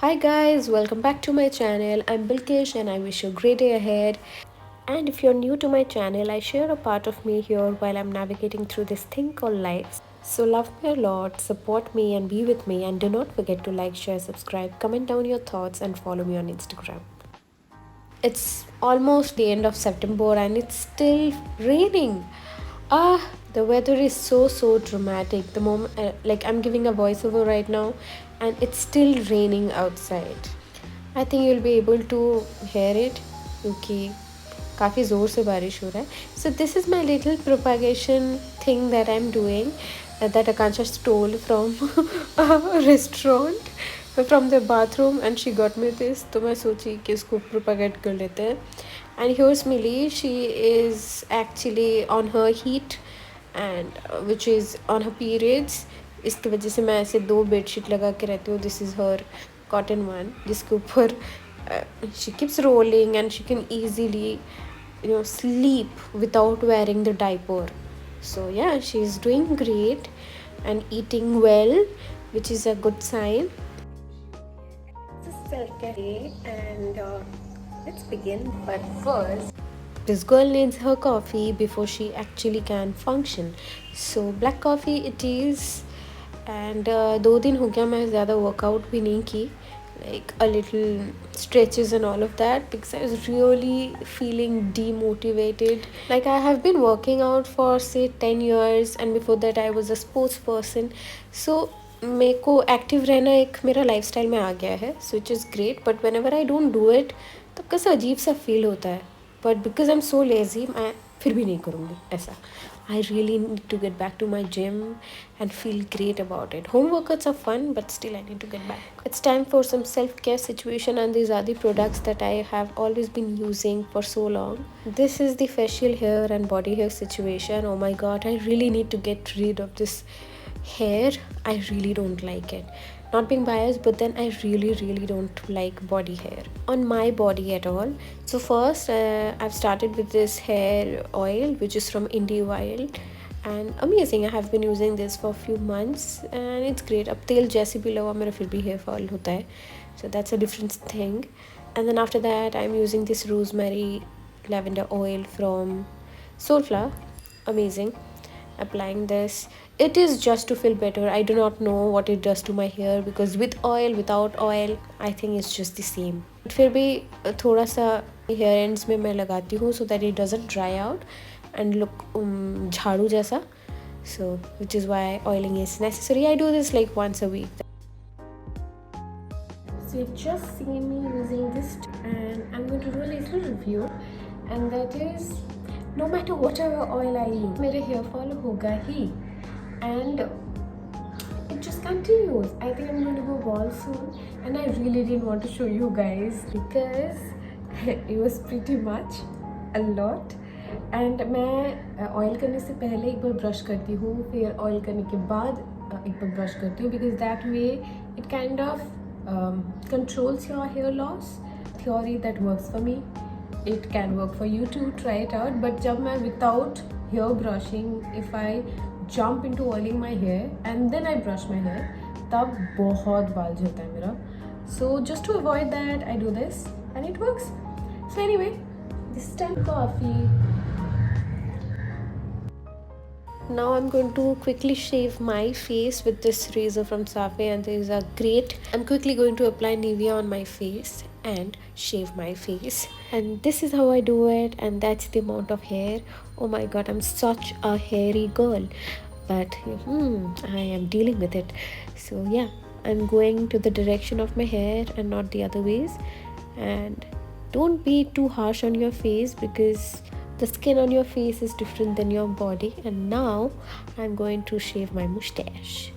Hi guys, welcome back to my channel. I'm Bilkish and I wish you a great day ahead. And if you're new to my channel, I share a part of me here while I'm navigating through this thing called life. So love me a lot, support me and be with me, and do not forget to like, share, subscribe, comment down your thoughts and follow me on Instagram. It's almost the end of September and it's still raining. The weather is so dramatic. The moment, like I'm giving a voiceover right now, and it's still raining outside. I think you'll be able to hear it क्योंकि काफ़ी ज़ोर से बारिश हो रहा है. So this is my little propagation thing that I'm doing that Akansha stole from a restaurant from the bathroom and she got me this. तो मैं सोची कि इसको propagate कर लेते हैं. And here's Millie. She is actually on her heat and which is on her periods. इसकी वजह से मैं ऐसे 2 बेडशीट लगा के रहती हूँ. This is her cotton one जिसके ऊपर she keeps rolling and she can easily sleep without wearing the diaper. So yeah, she's doing great and eating well, which is a good sign. It's a self-care day and let's begin. But first, this girl needs her coffee before she actually can function. So black coffee it is. And 2 दिन हो गया मैं ज़्यादा workout भी नहीं की, like a little stretches and all of that, because I was really feeling demotivated. Like I have been working out for say 10 years and before that I was a sports person. So मेरे को active रहना एक मेरा lifestyle में आ गया है, so which is great. But whenever I don't do it तब कैसा अजीब सा फील होता है. But because I'm so lazy मैं फिर भी नहीं करूँगी ऐसा. I really need to get back to my gym and feel great about it. Home workouts are fun, but still I need to get back. It's time for some self-care situation, and these are the products that I have always been using for so long. This is the facial hair and body hair situation. Oh my god, I really need to get rid of this hair. I really don't like it. Not being biased, but then I really don't like body hair on my body at all. So first I've started with this hair oil which is from Indie Wild, and amazing. I have been using this for a few months and it's great. अब तेल जैसे भी लगा मेरा फिर भी hair fall होता है, so that's a different thing. And then after that I'm using this rosemary lavender oil from Soulflower. Amazing. Applying this, it is just to feel better. I do not know what it does to my hair because with oil without oil I think it's just the same. फिर भी थोड़ा सा hair ends में मैं लगाती हूँ so that it doesn't dry out and look झाड़ू जैसा. So which is why oiling is necessary. I do this like once a week. So you've just seen me using this and I'm going to do a little review, and that is no matter whatever oil I use मेरे hair fall होगा ही, and it just continues. I think I'm going to go bald soon and I really didn't want to show you guys because it was pretty much a lot. And मैं oil करने से पहले एक बार brush करती हूँ, फिर oil करने के बाद एक बार ब्रश करती हूँ, because that way it kind of controls your hair loss. Theory that works for me. It can work for you too. Try it out. But जब मैं without hair brushing, if I jump into oiling my hair and then I brush my hair, तब बहुत बाल झड़ता है मेरा. So just to avoid that, I do this and it works. So anyway, this is time coffee. Now I'm going to quickly shave my face with this razor from Safe, and these are great. I'm quickly going to apply Nivea on my face and shave my face, and this is how I do it, and that's the amount of hair. Oh my god, I'm such a hairy girl, but I am dealing with it. So yeah, I'm going to the direction of my hair and not the other ways. And don't be too harsh on your face because the skin on your face is different than your body. And now I'm going to shave my mustache.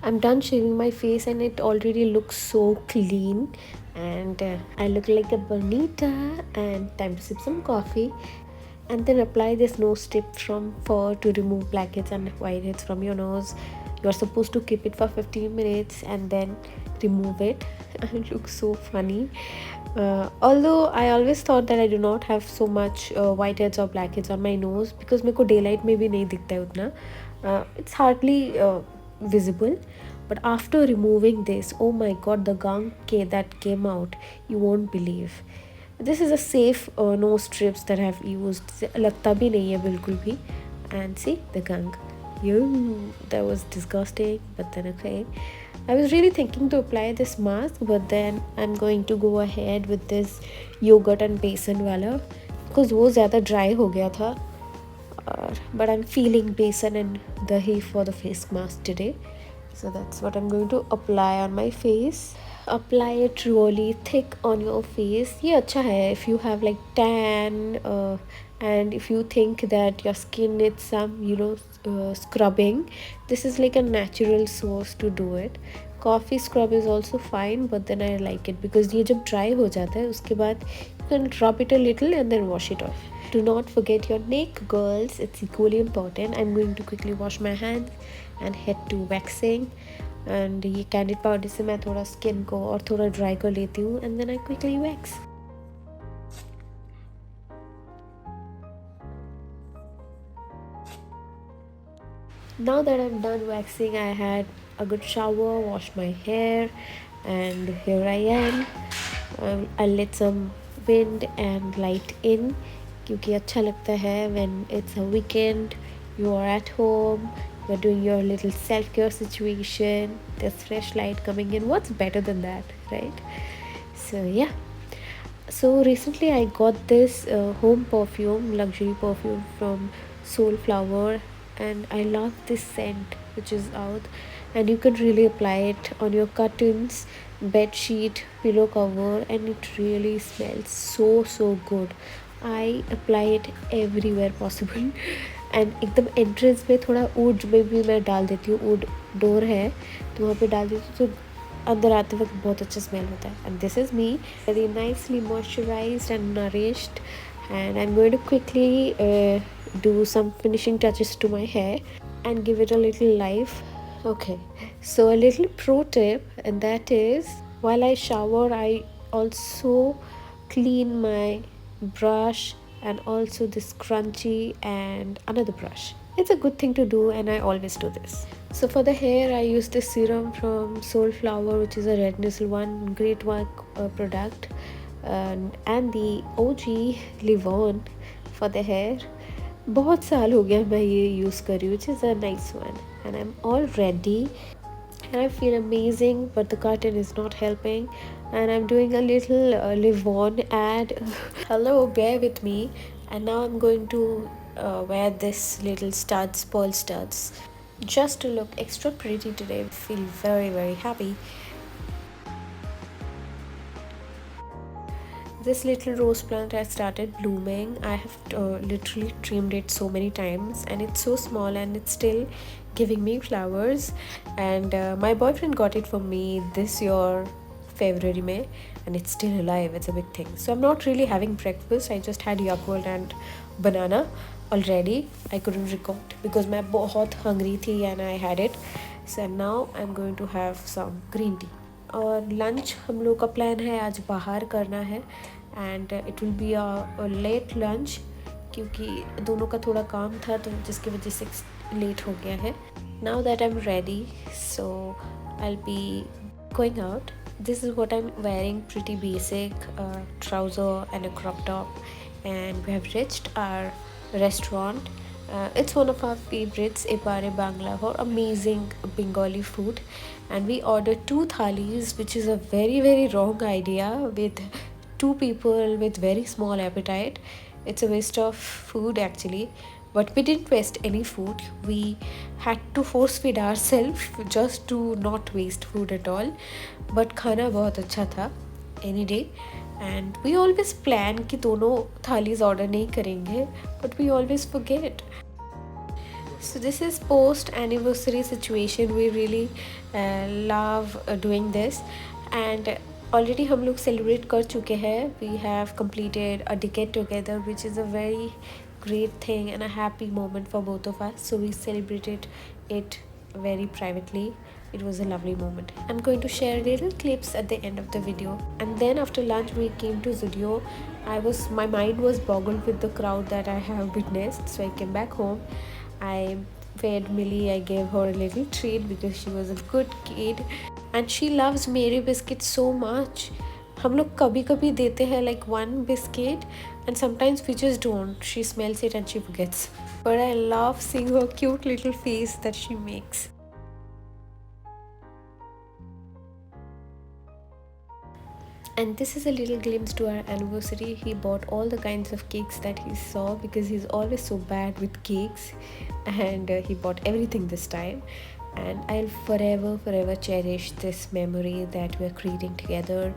I'm done shaving my face and it already looks so clean, and I look like a bonita. And time to sip some coffee and then apply this nose tip from fur to remove blackheads and whiteheads from your nose, you're supposed to keep it for 15 minutes and then remove it. It looks so funny. Although I always thought that I do not have so much whiteheads or blackheads on my nose because मेरे को daylight में भी नहीं दिखता है उतना. It's hardly visible. But after removing this, oh my god, the gunk that came out, you won't believe. This is a safe nose strips that I have used. लगता भी नहीं है बिल्कुल भी. And see the gunk. That was disgusting, but then okay. I was really thinking to apply this mask, but then I'm going to go ahead with this yogurt and besan wala because वो ज़्यादा dry हो गया था. But I'm feeling besan and dahi for the face mask today. So that's what I'm going to apply on my face. Apply it really thick on your face. ये अच्छा है if you have like tan and if you think that your skin needs some scrubbing. This is like a natural source to do it. Coffee scrub is also fine, but then I like it because ये जब dry हो जाता है उसके बाद you can rub it a little and then wash it off. Do not forget your neck, girls. It's equally important. I'm going to quickly wash my hands and head to waxing. And ये candid powder से मैं थोड़ा skin को और थोड़ा dry कर लेती हूँ and then I quickly wax. Now that I'm done waxing, I had a good shower, washed my hair, and here I am. I let some wind and light in क्योंकि अच्छा लगता है when it's a weekend, you are at home, you're doing your little self-care situation, there's fresh light coming in. What's better than that, right? So yeah. So recently I got this home perfume, luxury perfume from Soulflower, and I love this scent which is out, and you can really apply it on your curtains, bed sheet, pillow cover, and it really smells so good. I apply it everywhere possible. And एकदम entrance में थोड़ा would में भी मैं डाल देती हूँ. Would door है तो वहाँ पे डाल देती हूँ, तो अंदर आते वक्त बहुत अच्छा स्मेल होता है. And this is me very nicely moisturised and nourished. And I'm going to quickly do some finishing touches to my hair and give it a little life. Okay, so a little pro tip, and that is while I shower I also clean my brush and also this scrunchie and another brush. It's a good thing to do and I always do this. So for the hair I use this serum from Soulflower, which is a redness one, great work product, and the OG Livon for the hair. बहुत साल हो गया मैं ये use कर रही हूँ, which is a nice one, and I'm all ready and I feel amazing, but the curtain is not helping, and I'm doing a little Livon ad. Hello, bear with me. And now I'm going to wear this little studs, pearl studs, just to look extra pretty today. Feel very happy. This little rose plant has started blooming. I have literally trimmed it so many times and it's so small and it's still giving me flowers. And my boyfriend got it for me this year February May, and it's still alive. It's a big thing. So I'm not really having breakfast. I just had Yakult and banana already. I couldn't record because मैं बहुत hungry थी and I had it. So now I'm going to have some green tea. और lunch हम लोग का plan है आज बाहर करना है, and it will be a late lunch क्योंकि दोनों का थोड़ा काम था तो जिसकी वजह से लेट हो गया है. Now that I am ready, so I will be going out. This is what I'm wearing, pretty basic trouser and a crop top, and we have reached our restaurant. It's one of our favorites, Epare Bangla, for amazing Bengali food, and we ordered 2 thalis, which is a very wrong idea with 2 people with very small appetite. It's a waste of food actually, but we didn't waste any food. We had to force feed ourselves just to not waste food at all. But खाना बहुत अच्छा था any day, and we always plan कि दोनों thalis order नहीं करेंगे, but we always forget. So this is post anniversary situation. We really love doing this, and already हम लोग celebrate कर चुके हैं. We have completed a decade together, which is a very great thing and a happy moment for both of us. So we celebrated it very privately. It was a lovely moment. I'm going to share little clips at the end of the video. And then after lunch we came to Zudio. My mind was boggled with the crowd that I have witnessed. So I came back home. I fed Millie. I gave her a little treat because she was a good kid and she loves Mary biscuit so much. हम लोग कभी कभी देते हैं like one biscuit and sometimes we just don't. She smells it and she forgets. But I love seeing her cute little face that she makes. And this is a little glimpse to our anniversary. He bought all the kinds of cakes that he saw because he's always so bad with cakes, and he bought everything this time. And I'll forever cherish this memory that we're creating together.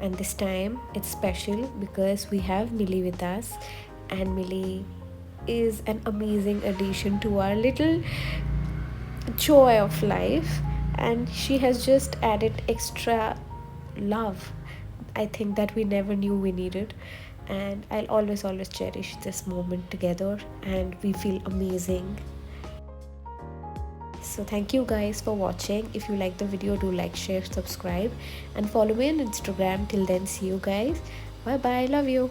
And this time it's special because we have Millie with us, and Millie is an amazing addition to our little joy of life, and she has just added extra love, I think, that we never knew we needed. And I'll always cherish this moment together, and we feel amazing. So thank you guys for watching. If you like the video, do like, share, subscribe, and follow me on Instagram. Till then, see you guys. Bye bye. Love you.